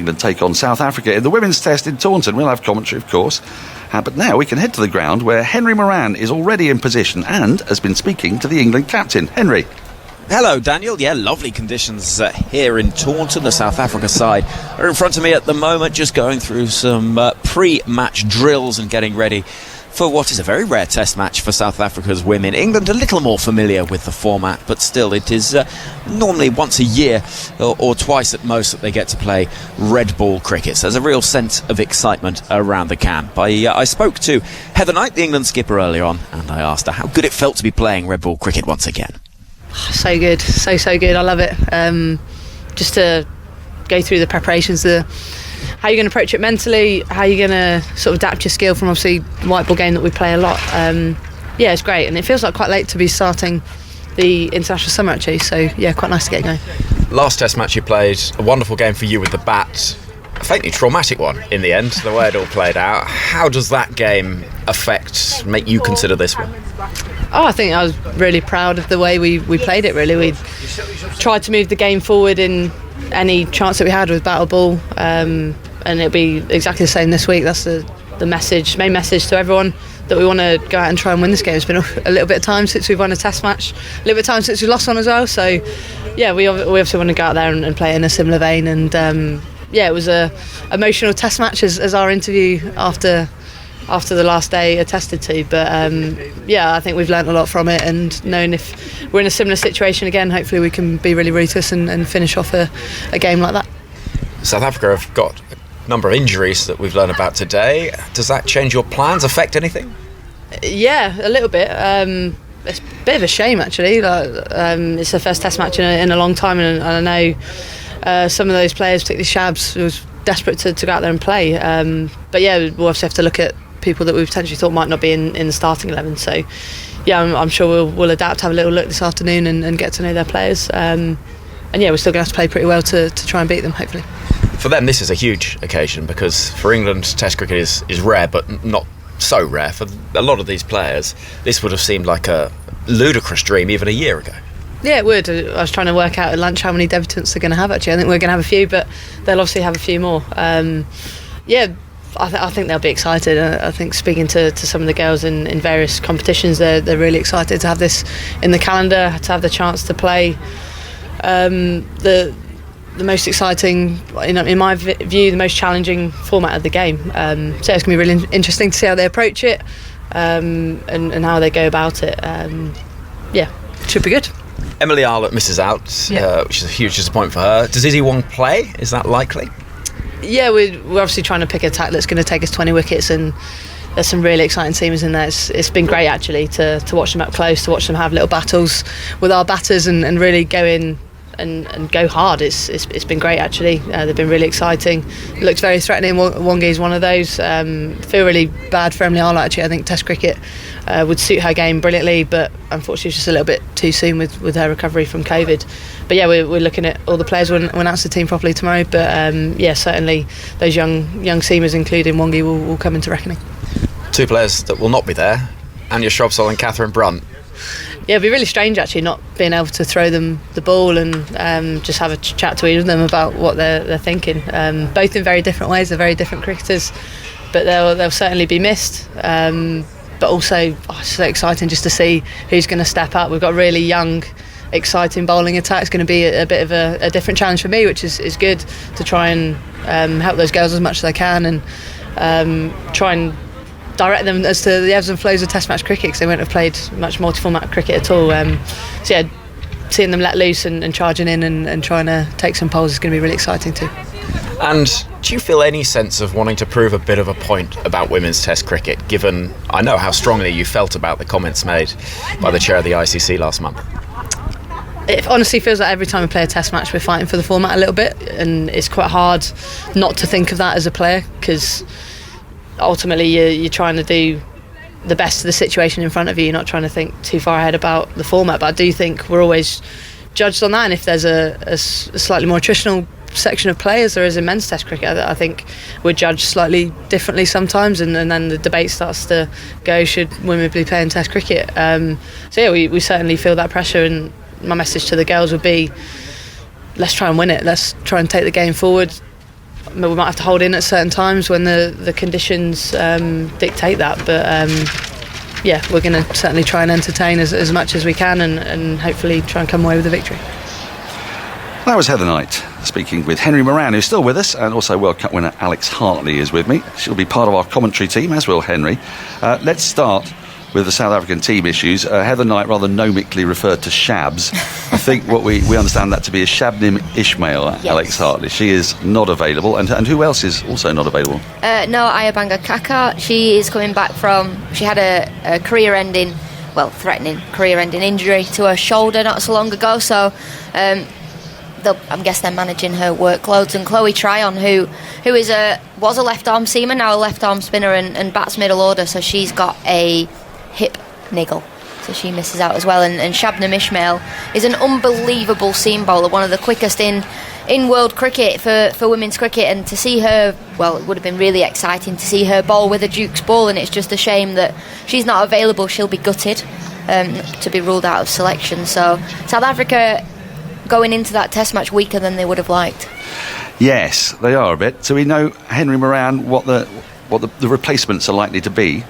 England take on South Africa in the women's test in Taunton. We'll have commentary, of course. But now we can head to the ground where Henry Moran is already in position and has been speaking to the England captain. Henry. Hello, Daniel. Yeah, lovely conditions here in Taunton. The South Africa side are in front of me at the moment, just going through some pre-match drills and getting ready for what is a very rare test match for South Africa's women. England a little more familiar with the format, but still it is normally once a year or twice at most that they get to play red ball cricket. So there's a real sense of excitement around the camp. I spoke to Heather Knight, the England skipper, earlier on, and I asked her how good it felt to be playing red ball cricket once again. So good, so good. I love it. Just to go through the preparations, how you're going to approach it mentally, how you're going to sort of adapt your skill from obviously the white ball game that we play a lot. Yeah, it's great, and it feels like quite late to be starting the international summer actually. So yeah, quite nice to get going. Last test match you played, a wonderful game for you with the bat. A faintly traumatic one in the end, the way it all played out. How does that game make you consider this one? I think I was really proud of the way we played it, really. We tried to move the game forward in any chance that we had with battle ball, and it'll be exactly the same this week. That's the main message to everyone, that we want to go out and try and win this game. It's been a little bit of time since we've won a test match, a little bit of time since we lost one as well, so yeah, we obviously want to go out there and play in a similar vein, and yeah, it was a emotional test match as our interview after the last day attested to, but yeah, I think we've learnt a lot from it, and knowing if we're in a similar situation again, hopefully we can be really ruthless and finish off a game like that. South Africa have got a number of injuries that we've learned about today. Does that change your plans, affect anything? Yeah, a little bit. It's a bit of a shame actually. It's the first test match in a long time, and I know some of those players, particularly Shabs, was desperate to go out there and play. But yeah, we'll obviously have to look at people that we potentially thought might not be in the starting 11. So yeah, I'm sure we'll adapt, have a little look this afternoon and get to know their players. And yeah, we're still going to have to play pretty well to try and beat them, hopefully. For them, this is a huge occasion, because for England, Test cricket is rare, but not so rare. For a lot of these players, this would have seemed like a ludicrous dream even a year ago. Yeah, it would. I was trying to work out at lunch how many debutants they're going to have actually. I think we're going to have a few, but they'll obviously have a few more. Yeah, I think they'll be excited. I think speaking to some of the girls in various competitions, they're really excited to have this in the calendar, to have the chance to play the most exciting, in my view, the most challenging format of the game. So it's going to be really interesting to see how they approach it and how they go about it. Yeah, should be good. Emily Arlott misses out, which is a huge disappointment for her. Does Izzy Wong play? Is that likely? Yeah, we're obviously trying to pick a attack that's going to take us 20 wickets, and there's some really exciting seamers in there. It's been great actually to watch them up close, to watch them have little battles with our batters and really go in and go hard. It's been great actually. They've been really exciting. It looks very threatening. Wongi is one of those. Feel really bad for Emily Arlott actually. I think Test cricket would suit her game brilliantly, but unfortunately it's just a little bit too soon with her recovery from COVID. But yeah, we're looking at all the players. We'll announce the team properly tomorrow, but yeah, certainly those young seamers, including Wongi, will come into reckoning. Two players that will not be there, Anya Shrubsole and Catherine Brunt. Yeah, it'd be really strange actually not being able to throw them the ball and just have a chat to each of them about what they're thinking. Both in very different ways. They're very different cricketers, but they'll certainly be missed. But also, it's so exciting just to see who's going to step up. We've got a really young, exciting bowling attack. It's going to be a bit of a different challenge for me, which is good, to try and help those girls as much as I can, and try and direct them as to the ebbs and flows of Test match cricket, because they won't have played much multi-format cricket at all. So yeah, seeing them let loose and charging in and trying to take some poles is going to be really exciting too. And do you feel any sense of wanting to prove a bit of a point about women's Test cricket, given I know how strongly you felt about the comments made by the chair of the ICC last month? It honestly feels like every time we play a Test match we're fighting for the format a little bit, and it's quite hard not to think of that as a player, because ultimately you're trying to do the best of the situation in front of you. You're not trying to think too far ahead about the format, but I do think we're always judged on that, and if there's a slightly more attritional section of players there is in men's Test cricket, I think we're judged slightly differently sometimes, and then the debate starts to go, should women be playing Test cricket? So yeah, we certainly feel that pressure, and my message to the girls would be, let's try and win it, let's try and take the game forward. we might have to hold in at certain times when the conditions dictate that. But yeah, we're going to certainly try and entertain as much as we can and hopefully try and come away with a victory. That was Heather Knight speaking with Henry Moran, who's still with us, and also World Cup winner Alex Hartley is with me. She'll be part of our commentary team, as will Henry. Let's start with the South African team issues. Heather Knight rather gnomically referred to Shabs. I think what we understand that to be is Shabnim Ismail, Yes. Alex Hartley. She is not available. And who else is also not available? No, Ayabanga Kaka. She is coming back she had a career-ending, threatening career-ending injury to her shoulder not so long ago, so I guess they're managing her workloads. And Chloe Tryon, who was a left-arm seamer, now a left-arm spinner and bats middle order, so she's got a hip niggle, so she misses out as well. And Shabnim Ismail is an unbelievable seam bowler, one of the quickest in world cricket for women's cricket, and to see her, it would have been really exciting to see her bowl with a Duke's ball, and it's just a shame that she's not available. She'll be gutted to be ruled out of selection. So South Africa going into that test match weaker than they would have liked. Yes, they are a bit. So we know, Henry Moran, what the replacements are likely to be.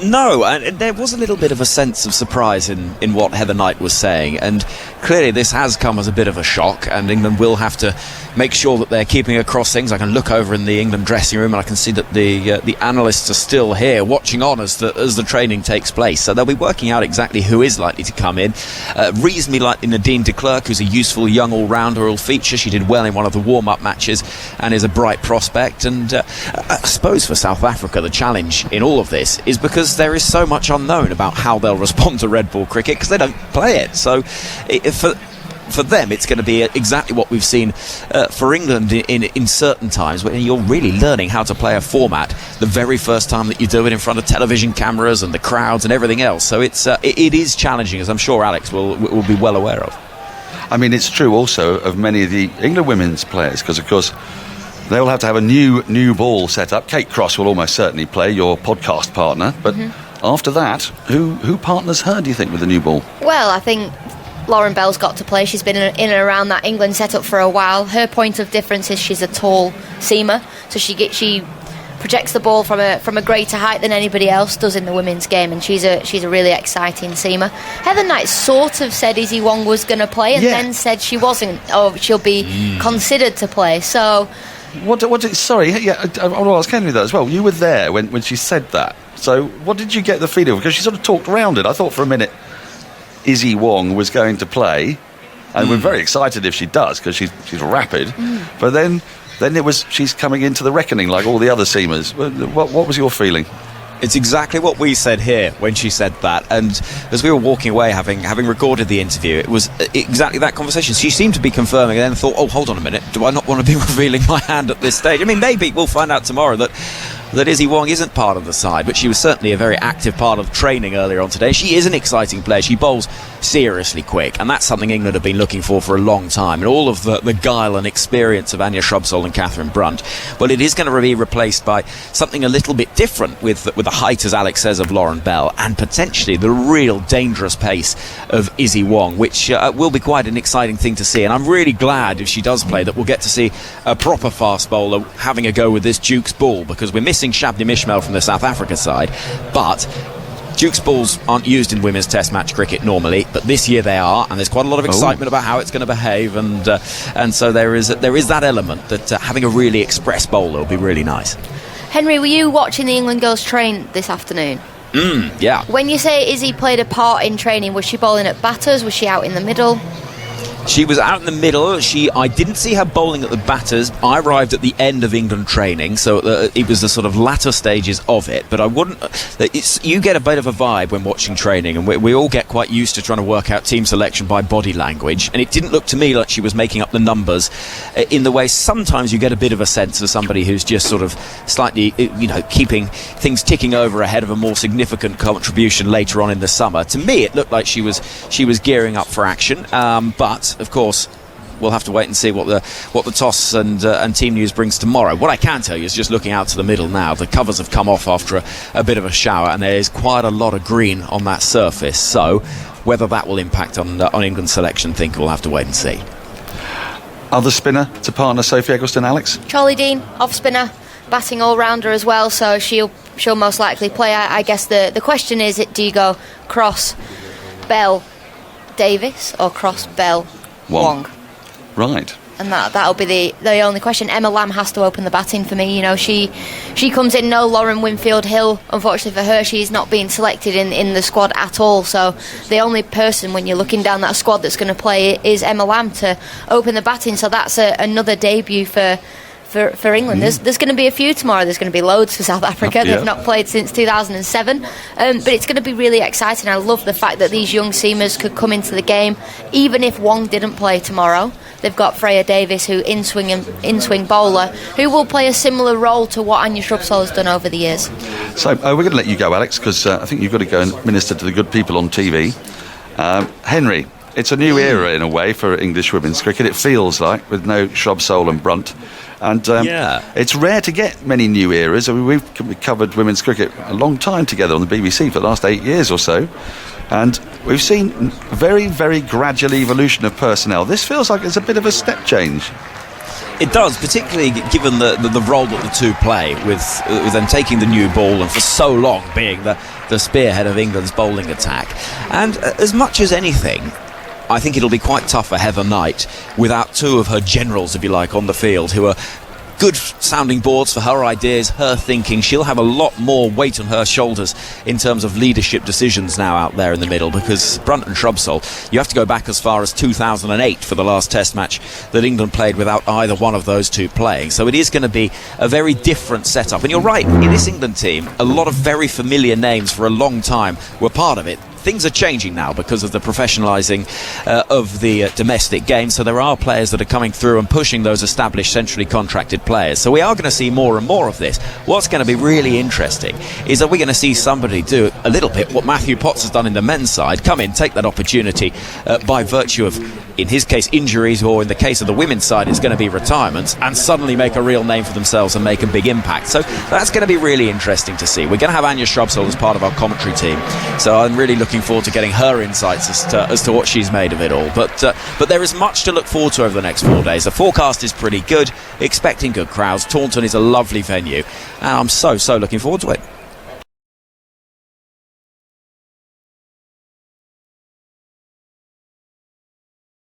No, and there was a little bit of a sense of surprise in what Heather Knight was saying, and clearly this has come as a bit of a shock, and England will have to make sure that they're keeping across things. I can look over in the England dressing room and I can see that the analysts are still here watching on as the training takes place, so they'll be working out exactly who is likely to come in. Reasonably likely Nadine de Klerk, who's a useful young all-rounder, will feature. She did well in one of the warm-up matches and is a bright prospect. And I suppose for South Africa the challenge in all of this is because there is so much unknown about how they'll respond to red ball cricket because they don't play it. So for them it's going to be exactly what we've seen for England in certain times, when you're really learning how to play a format the very first time that you do it in front of television cameras and the crowds and everything else. So it is challenging, as I'm sure Alex will be well aware of. I mean, it's true also of many of the England women's players, because of course they will have to have a new ball set up. Kate Cross will almost certainly play, your podcast partner, but after that, who partners her, do you think, with the new ball? Well, I think Lauren Bell's got to play. She's been in and around that England setup for a while. Her point of difference is she's a tall seamer, so she projects the ball from a greater height than anybody else does in the women's game, and she's a really exciting seamer. Heather Knight sort of said Izzy Wong was going to play, and then said she wasn't, or she'll be considered to play. So I want to ask Henry that as well. You were there when she said that. So what did you get the feeling of? Because she sort of talked around it. I thought for a minute Izzy Wong was going to play, and we're very excited if she does, because she's rapid. But then it was she's coming into the reckoning like all the other seamers. What was your feeling? It's exactly what we said here when she said that, and as we were walking away having recorded the interview, it was exactly that conversation. She seemed to be confirming, and then thought, oh, hold on a minute, do I not want to be revealing my hand at this stage? I mean, maybe we'll find out tomorrow that Izzy Wong isn't part of the side, but she was certainly a very active part of training earlier on today. She is an exciting player. She bowls seriously quick, and that's something England have been looking for a long time, and all of the guile and experience of Anya Shrubsole and Catherine Brunt. But it is going to be replaced by something a little bit different, with the height, as Alex says, of Lauren Bell, and potentially the real dangerous pace of Izzy Wong, which will be quite an exciting thing to see. And I'm really glad, if she does play, that we'll get to see a proper fast bowler having a go with this Duke's ball, because we're missing Shabnim Ismail from the South Africa side, but Duke's balls aren't used in women's test match cricket normally, but this year they are, and there's quite a lot of excitement about how it's going to behave, and so there is that element that having a really express bowler will be really nice. Henry, were you watching the England girls train this afternoon? Yeah. When you say Izzy played a part in training, was she bowling at batters? Was she out in the middle? She was out in the middle. I didn't see her bowling at the batters. I arrived at the end of England training, so it was the sort of latter stages of it. But I wouldn't. You get a bit of a vibe when watching training, and we all get quite used to trying to work out team selection by body language. And it didn't look to me like she was making up the numbers in the way sometimes you get a bit of a sense of somebody who's just sort of slightly, keeping things ticking over ahead of a more significant contribution later on in the summer. To me, it looked like she was gearing up for action, but of course, we'll have to wait and see what the toss and team news brings tomorrow. What I can tell you is, just looking out to the middle now, the covers have come off after a bit of a shower, and there is quite a lot of green on that surface. So whether that will impact on England's selection, I think we'll have to wait and see. other spinner to partner Sophie Ecclestone, Alex? Charlie Dean, off spinner, batting all-rounder as well, so she'll most likely play. I guess the question is, do you go Cross, Bell, Davis, or Cross, Bell, Wong? Right. And that'll be the only question. Emma Lamb has to open the batting for me. You know, she comes in. No Lauren Winfield Hill. Unfortunately for her, she's not being selected in the squad at all. So the only person when you're looking down that squad that's going to play is Emma Lamb to open the batting. So that's another debut for England. There's going to be a few tomorrow. There's going to be loads for South Africa. Yeah. They've not played since 2007, but it's going to be really exciting. I love the fact that these young seamers could come into the game, even if Wong didn't play tomorrow. They've got Freya Davis, who in-swing bowler, who will play a similar role to what Anya Shrubsole has done over the years. So we're going to let you go, Alex, because I think you've got to go and minister to the good people on TV. Henry, it's a new era in a way for English women's cricket. It feels like, with no Shrubsole and Brunt. And it's rare to get many new eras. I mean, we've covered women's cricket a long time together on the BBC for the last 8 years or so. And we've seen very, very gradual evolution of personnel. This feels like it's a bit of a step change. It does, particularly given the role that the two play, with them taking the new ball and for so long being the spearhead of England's bowling attack. And as much as anything, I think it'll be quite tough for Heather Knight without two of her generals, if you like, on the field, who are good sounding boards for her ideas, her thinking. She'll have a lot more weight on her shoulders in terms of leadership decisions now out there in the middle, because Brunt and Shrubsole, you have to go back as far as 2008 for the last test match that England played without either one of those two playing. So it is going to be a very different setup. And you're right, in this England team, a lot of very familiar names for a long time were part of it. Things are changing now because of the professionalising of the domestic game, so there are players that are coming through and pushing those established centrally contracted players. So we are going to see more and more of this. What's going to be really interesting is that we're going to see somebody do a little bit what Matthew Potts has done in the men's side, come in, take that opportunity by virtue of, in his case, injuries, or in the case of the women's side, it's going to be retirements, and suddenly make a real name for themselves and make a big impact. So that's going to be really interesting to see. We're going to have Anya Shrubsole as part of our commentary team, so I'm really looking forward to getting her insights as to what she's made of it all. But there is much to look forward to over the next 4 days. The forecast is pretty good, expecting good crowds. Taunton is a lovely venue, and I'm so looking forward to it.